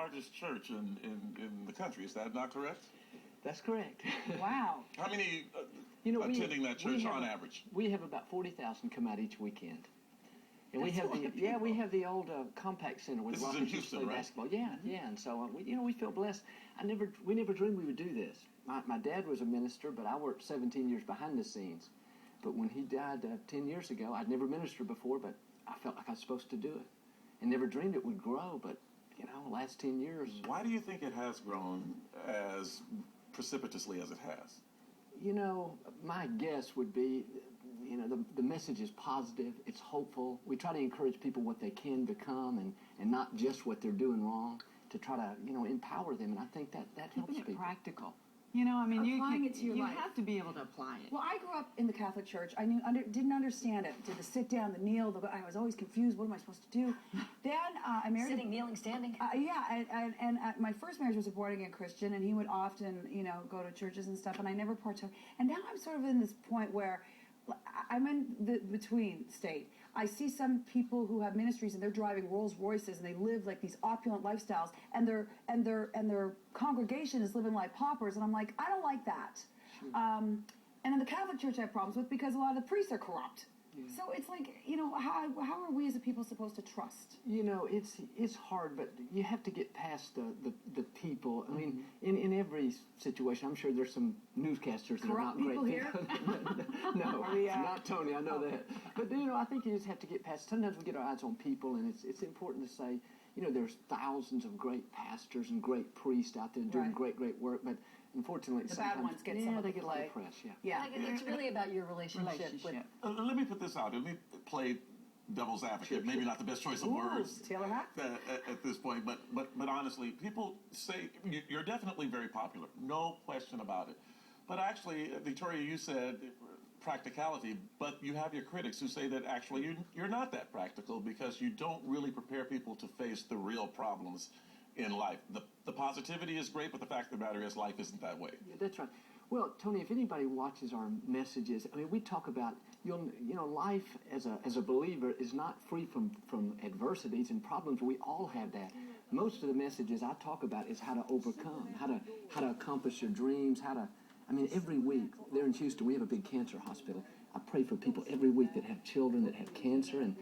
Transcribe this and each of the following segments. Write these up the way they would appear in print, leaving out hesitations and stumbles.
largest church in the country. Is that not correct? That's correct. Wow. How many attending that we church have on average? We have about 40,000 come out each weekend. And That's we have the old Compact Center with This is in Rockets Houston, play right? basketball. Yeah, yeah. And so we feel blessed. We never dreamed we would do this. My dad was a minister, but I worked 17 years behind the scenes. But when he died 10 years ago, I'd never ministered before, but I felt like I was supposed to do it, and never dreamed it would grow. But the last 10 years. Why do you think it has grown as precipitously as it has? My guess would be, the message is positive, it's hopeful. We try to encourage people what they can become and not just what they're doing wrong, to try to, empower them. And I think that helps Keeping it people. practical. Applying it to your life. You have to be able to apply it. Well, I grew up in the Catholic Church. I didn't understand it. Did the sit down, the kneel. I was always confused. What am I supposed to do? Then I married. Sitting, kneeling, standing. My first marriage was a born-again Christian, and he would often, go to churches and stuff, and I never partook. And now I'm sort of in this point where I'm in the between state. I see some people who have ministries and they're driving Rolls Royces and they live like these opulent lifestyles, and their congregation is living like paupers, and I'm like, I don't like that. Sure. And in the Catholic Church I have problems with because a lot of the priests are corrupt. Yeah. So it's like, how are we as a people supposed to trust? It's hard, but you have to get past the people. I mean, in every situation, I'm sure there's some newscasters that corrupt are not great people here. No, not Tony. I know that. But I think you just have to get past. Sometimes we get our eyes on people, and it's important to say, there's thousands of great pastors and great priests out there doing great work, but unfortunately, the bad ones get some of they the get a lot of press. Yeah. It's really about your relationship. With Let me put this out. Let me play devil's advocate. Maybe not the best choice of words Taylor hat? at this point, but honestly, people say you're definitely very popular, no question about it. But actually, Victoria, you said practicality, but you have your critics who say that actually you're not that practical because you don't really prepare people to face the real problems in life. The positivity is great, but the fact of the matter is life isn't that way. Yeah, that's right. Well, Tony, if anybody watches our messages, we talk about, life as a believer is not free from adversities and problems. We all have that. Most of the messages I talk about is how to overcome, how to accomplish your dreams, every week there in Houston, we have a big cancer hospital. I pray for people every week that have children that have cancer and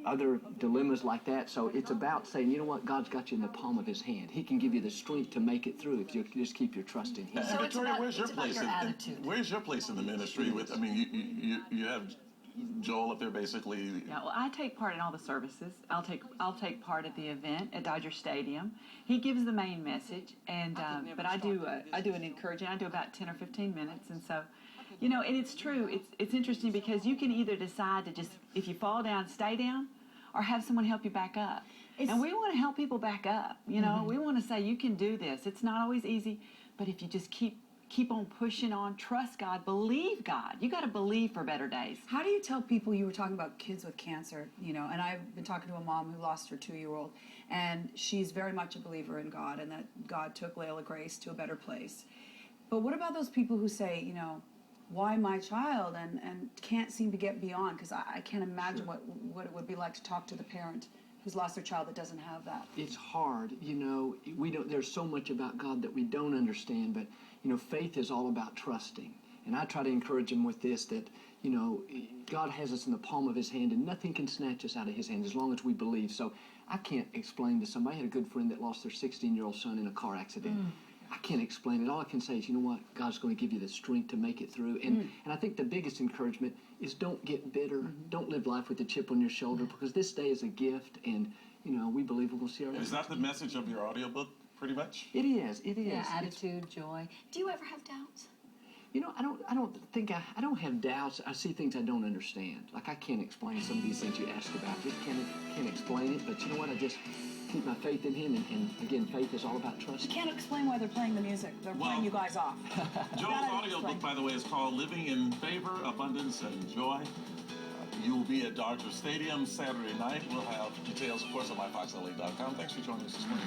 other dilemmas like that. So it's about saying, you know what, God's got you in the palm of his hand. He can give you the strength to make it through if you just keep your trust in him. So Victoria, where's your place attitude. Where's your place in the ministry? You have Joel up there basically. Yeah, well, I take part in all the services. I'll take part at the event at Dodger Stadium. He gives the main message, and but I do an encouraging. I do about 10 or 15 minutes, and so. And it's true. It's interesting because you can either decide to just, if you fall down, stay down, or have someone help you back up. And we want to help people back up. We want to say you can do this. It's not always easy, but if you just keep on pushing on, trust God, believe God. You got to believe for better days. How do you tell people, you were talking about kids with cancer, and I've been talking to a mom who lost her 2-year-old, and she's very much a believer in God, and that God took Layla Grace to a better place. But what about those people who say, why my child, and can't seem to get beyond, because I can't imagine what it would be like to talk to the parent who's lost their child that doesn't have that. It's hard, there's so much about God that we don't understand, but faith is all about trusting. And I try to encourage them with this, that God has us in the palm of his hand, and nothing can snatch us out of his hand as long as we believe. So I can't explain to somebody. I had a good friend that lost their 16-year-old son in a car accident. I can't explain it. All I can say is, you know what? God's going to give you the strength to make it through. And I think the biggest encouragement is don't get bitter. Don't live life with a chip on your shoulder, because this day is a gift, and, we believe we'll see our life. Is that the message of your audiobook, pretty much? It is. Yeah, attitude, joy. Do you ever have doubts? I don't have doubts. I see things I don't understand. Like, I can't explain some of these things you asked about. Just can't explain it. But you know what? I just keep my faith in him, and again, faith is all about trust. You can't explain why they're playing the music. They're playing you guys off. Joel's audiobook, by the way, is called Living in Favor, Abundance, and Joy. You will be at Dodger Stadium Saturday night. We'll have details, of course, on myfoxla.com. Thanks for joining us this morning.